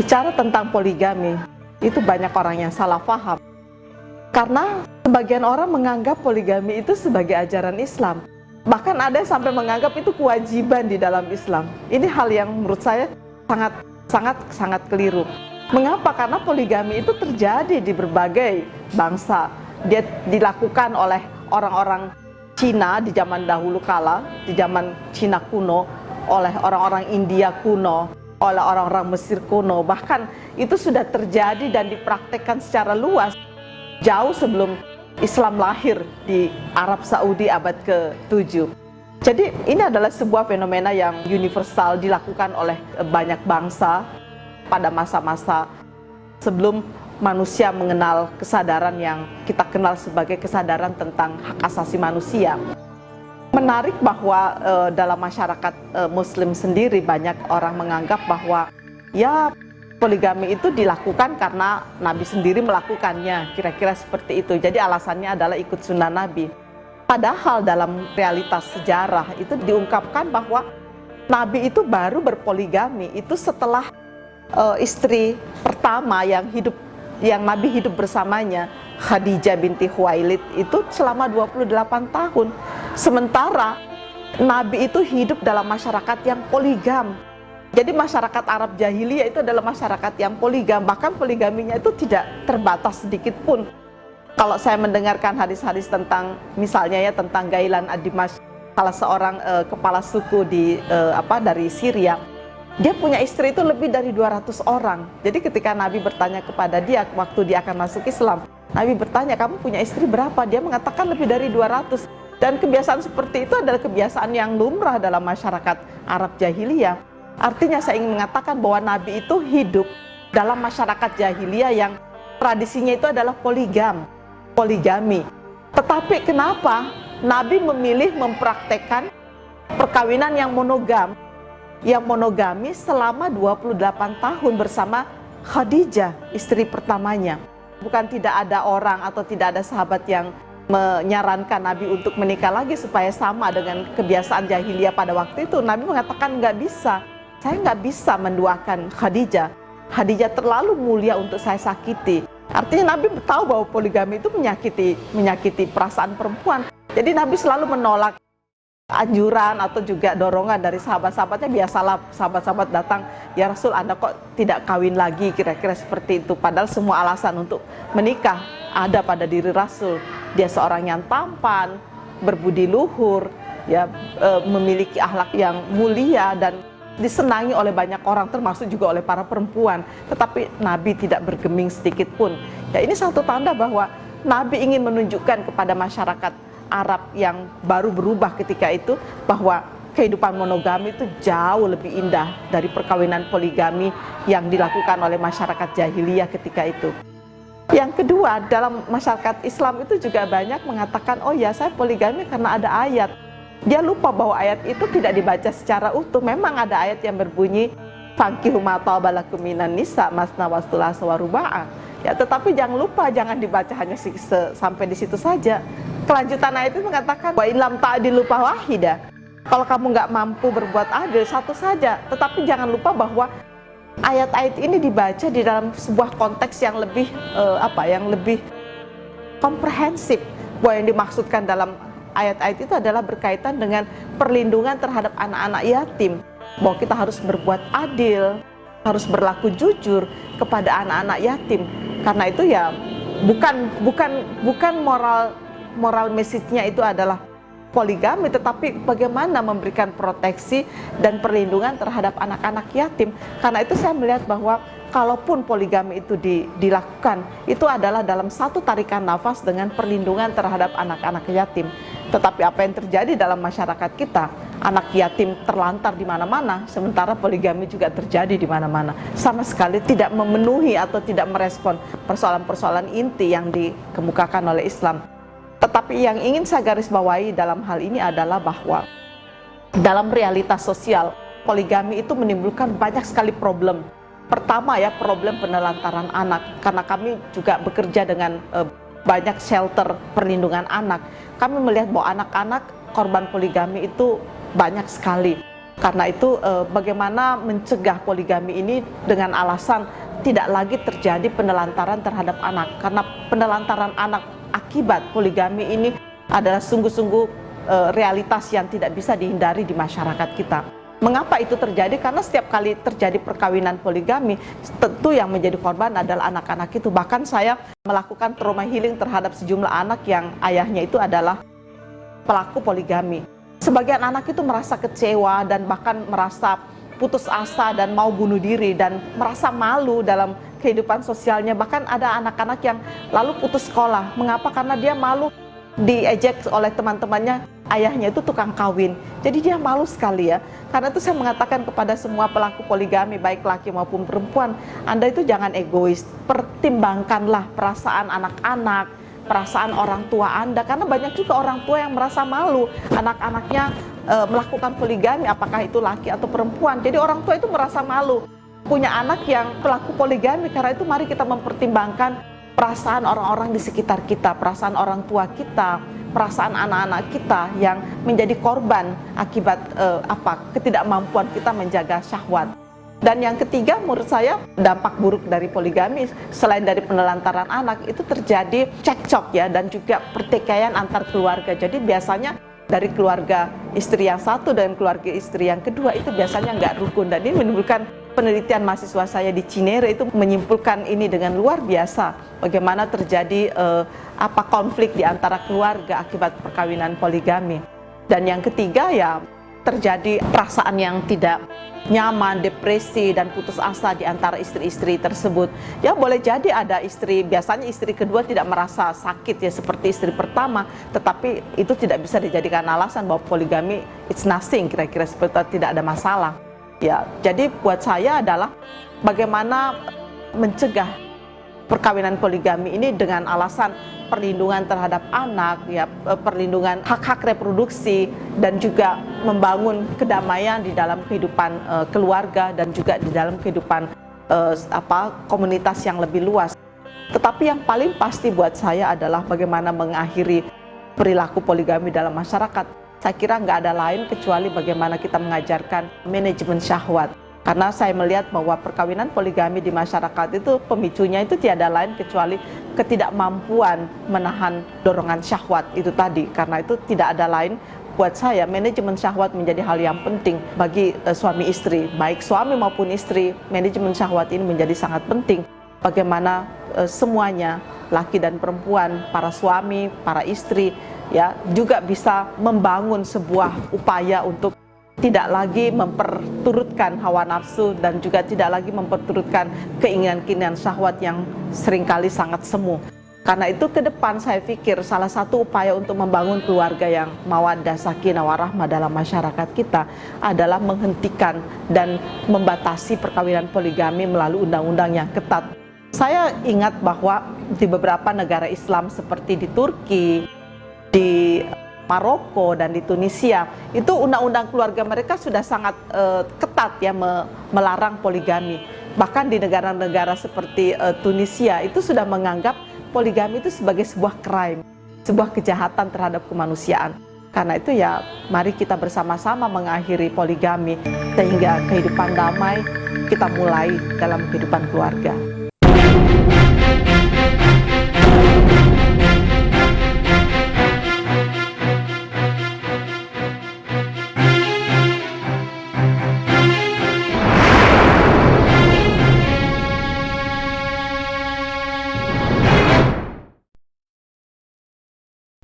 Bicara tentang poligami, itu banyak orang yang salah paham. Karena sebagian orang menganggap poligami itu sebagai ajaran Islam. Bahkan ada yang sampai menganggap itu kewajiban di dalam Islam. Ini hal yang menurut saya sangat keliru. Mengapa? Karena poligami itu terjadi di berbagai bangsa. Dia dilakukan oleh orang-orang Cina di zaman dahulu kala, di zaman Cina kuno, oleh orang-orang India kuno, oleh orang-orang Mesir kuno. Bahkan itu sudah terjadi dan dipraktekkan secara luas jauh sebelum Islam lahir di Arab Saudi abad ke-7. Jadi ini adalah sebuah fenomena yang universal dilakukan oleh banyak bangsa pada masa-masa sebelum manusia mengenal kesadaran yang kita kenal sebagai kesadaran tentang hak asasi manusia. Menarik bahwa dalam masyarakat Muslim sendiri banyak orang menganggap bahwa ya poligami itu dilakukan karena Nabi sendiri melakukannya, kira-kira seperti itu. Jadi alasannya adalah ikut sunnah Nabi. Padahal dalam realitas sejarah itu diungkapkan bahwa Nabi itu baru berpoligami itu setelah istri pertama yang Nabi hidup bersamanya, Khadijah binti Khuwailid, itu selama 28 tahun. Sementara Nabi itu hidup dalam masyarakat yang poligam. Jadi masyarakat Arab jahiliyah itu adalah masyarakat yang poligam. Bahkan poligaminya itu tidak terbatas sedikit pun. Kalau saya mendengarkan hadis-hadis tentang, misalnya ya tentang Gailan ad-Dimasyq, salah seorang kepala suku dari Syria, dia punya istri itu lebih dari 200 orang. Jadi ketika Nabi bertanya kepada dia waktu dia akan masuk Islam, Nabi bertanya, kamu punya istri berapa? Dia mengatakan lebih dari 200. Dan kebiasaan seperti itu adalah kebiasaan yang lumrah dalam masyarakat Arab jahiliyah. Artinya saya ingin mengatakan bahwa Nabi itu hidup dalam masyarakat jahiliyah yang tradisinya itu adalah poligami. Tetapi kenapa Nabi memilih mempraktekkan perkawinan yang monogami selama 28 tahun bersama Khadijah, istri pertamanya. Bukan tidak ada orang atau tidak ada sahabat yang menyarankan Nabi untuk menikah lagi supaya sama dengan kebiasaan jahiliyah pada waktu itu. Nabi mengatakan nggak bisa, saya nggak bisa menduakan Khadijah. Khadijah terlalu mulia untuk saya sakiti. Artinya Nabi tahu bahwa poligami itu menyakiti perasaan perempuan. Jadi Nabi selalu menolak anjuran atau juga dorongan dari sahabat-sahabatnya. Biasalah sahabat-sahabat datang, ya Rasul, Anda kok tidak kawin lagi, kira-kira seperti itu. Padahal semua alasan untuk menikah ada pada diri Rasul. Dia seorang yang tampan, berbudi luhur, ya, memiliki akhlak yang mulia dan disenangi oleh banyak orang, termasuk juga oleh para perempuan. Tetapi Nabi tidak bergeming sedikit pun. Ya, ini satu tanda bahwa Nabi ingin menunjukkan kepada masyarakat Arab yang baru berubah ketika itu bahwa kehidupan monogami itu jauh lebih indah dari perkawinan poligami yang dilakukan oleh masyarakat jahiliyah ketika itu. Yang kedua, dalam masyarakat Islam itu juga banyak mengatakan, oh ya, saya poligami karena ada ayat. Dia lupa bahwa ayat itu tidak dibaca secara utuh. Memang ada ayat yang berbunyi fankihu ma taba lakum minan nisa masna wa thulatsa wa ruba'. Ya, tetapi jangan lupa, jangan dibaca hanya sampai di situ saja. Kelanjutan ayat itu mengatakan wa in lam ta'dilu fawahida. Kalau kamu nggak mampu berbuat adil, satu saja. Tetapi jangan lupa bahwa ayat-ayat ini dibaca di dalam sebuah konteks yang lebih lebih komprehensif. Bahwa yang dimaksudkan dalam ayat-ayat itu adalah berkaitan dengan perlindungan terhadap anak-anak yatim. Bahwa kita harus berbuat adil, harus berlaku jujur kepada anak-anak yatim. Karena itu ya bukan moral message-nya itu adalah poligami, tetapi bagaimana memberikan proteksi dan perlindungan terhadap anak-anak yatim. Karena itu saya melihat bahwa kalaupun poligami itu dilakukan, itu adalah dalam satu tarikan nafas dengan perlindungan terhadap anak-anak yatim. Tetapi apa yang terjadi dalam masyarakat kita, anak yatim terlantar di mana-mana, sementara poligami juga terjadi di mana-mana. Sama sekali tidak memenuhi atau tidak merespon persoalan-persoalan inti yang dikemukakan oleh Islam. Tetapi yang ingin saya garis bawahi dalam hal ini adalah bahwa dalam realitas sosial, poligami itu menimbulkan banyak sekali problem. Pertama ya, problem penelantaran anak. Karena kami juga bekerja dengan banyak shelter perlindungan anak. Kami melihat bahwa anak-anak korban poligami itu banyak sekali. Karena itu bagaimana mencegah poligami ini dengan alasan tidak lagi terjadi penelantaran terhadap anak. Karena penelantaran anak akibat poligami ini adalah sungguh-sungguh realitas yang tidak bisa dihindari di masyarakat kita. Mengapa itu terjadi? Karena setiap kali terjadi perkawinan poligami, tentu yang menjadi korban adalah anak-anak itu. Bahkan saya melakukan trauma healing terhadap sejumlah anak yang ayahnya itu adalah pelaku poligami. Sebagian anak itu merasa kecewa dan bahkan merasa putus asa dan mau bunuh diri dan merasa malu dalam kehidupan sosialnya. Bahkan ada anak-anak yang lalu putus sekolah. Mengapa? Karena dia malu diejek oleh teman-temannya, ayahnya itu tukang kawin. Jadi dia malu sekali ya. Karena itu saya mengatakan kepada semua pelaku poligami, baik laki maupun perempuan, Anda itu jangan egois. Pertimbangkanlah perasaan anak-anak, perasaan orang tua Anda. Karena banyak juga orang tua yang merasa malu anak-anaknya melakukan poligami, apakah itu laki atau perempuan. Jadi orang tua itu merasa malu punya anak yang pelaku poligami. Karena itu mari kita mempertimbangkan perasaan orang-orang di sekitar kita, perasaan orang tua kita, perasaan anak-anak kita yang menjadi korban akibat ketidakmampuan kita menjaga syahwat. Dan yang ketiga, menurut saya dampak buruk dari poligami selain dari penelantaran anak itu terjadi cekcok ya, dan juga pertikaian antar keluarga. Jadi biasanya dari keluarga istri yang satu dan keluarga istri yang kedua itu biasanya nggak rukun. Dan ini menimbulkan, penelitian mahasiswa saya di Cinere itu menyimpulkan ini dengan luar biasa, bagaimana terjadi konflik di antara keluarga akibat perkawinan poligami. Dan yang ketiga ya terjadi perasaan yang tidak nyaman, depresi dan putus asa di antara istri-istri tersebut. Ya boleh jadi ada istri, biasanya istri kedua tidak merasa sakit ya seperti istri pertama, tetapi itu tidak bisa dijadikan alasan bahwa poligami it's nothing, kira-kira seperti itu, tidak ada masalah. Ya, jadi buat saya adalah bagaimana mencegah perkawinan poligami ini dengan alasan perlindungan terhadap anak, ya, perlindungan hak-hak reproduksi, dan juga membangun kedamaian di dalam kehidupan keluarga dan juga di dalam kehidupan komunitas yang lebih luas. Tetapi yang paling pasti buat saya adalah bagaimana mengakhiri perilaku poligami dalam masyarakat. Saya kira nggak ada lain kecuali bagaimana kita mengajarkan manajemen syahwat. Karena saya melihat bahwa perkawinan poligami di masyarakat itu pemicunya itu tiada lain kecuali ketidakmampuan menahan dorongan syahwat itu tadi. Karena itu tidak ada lain, buat saya manajemen syahwat menjadi hal yang penting bagi suami istri. Baik suami maupun istri, manajemen syahwat ini menjadi sangat penting. Bagaimana semuanya, laki dan perempuan, para suami, para istri, ya juga bisa membangun sebuah upaya untuk tidak lagi memperturutkan hawa nafsu dan juga tidak lagi memperturutkan keinginan-keinginan syahwat yang seringkali sangat semu. Karena itu ke depan saya pikir salah satu upaya untuk membangun keluarga yang mawaddah, sakinah, warahmah dalam masyarakat kita adalah menghentikan dan membatasi perkawinan poligami melalui undang-undang yang ketat. Saya ingat bahwa di beberapa negara Islam seperti di Turki, di Maroko dan di Tunisia, itu undang-undang keluarga mereka sudah sangat ketat ya melarang poligami. Bahkan di negara-negara seperti Tunisia itu sudah menganggap poligami itu sebagai sebuah crime, sebuah kejahatan terhadap kemanusiaan. Karena itu ya mari kita bersama-sama mengakhiri poligami sehingga kehidupan damai kita mulai dalam kehidupan keluarga.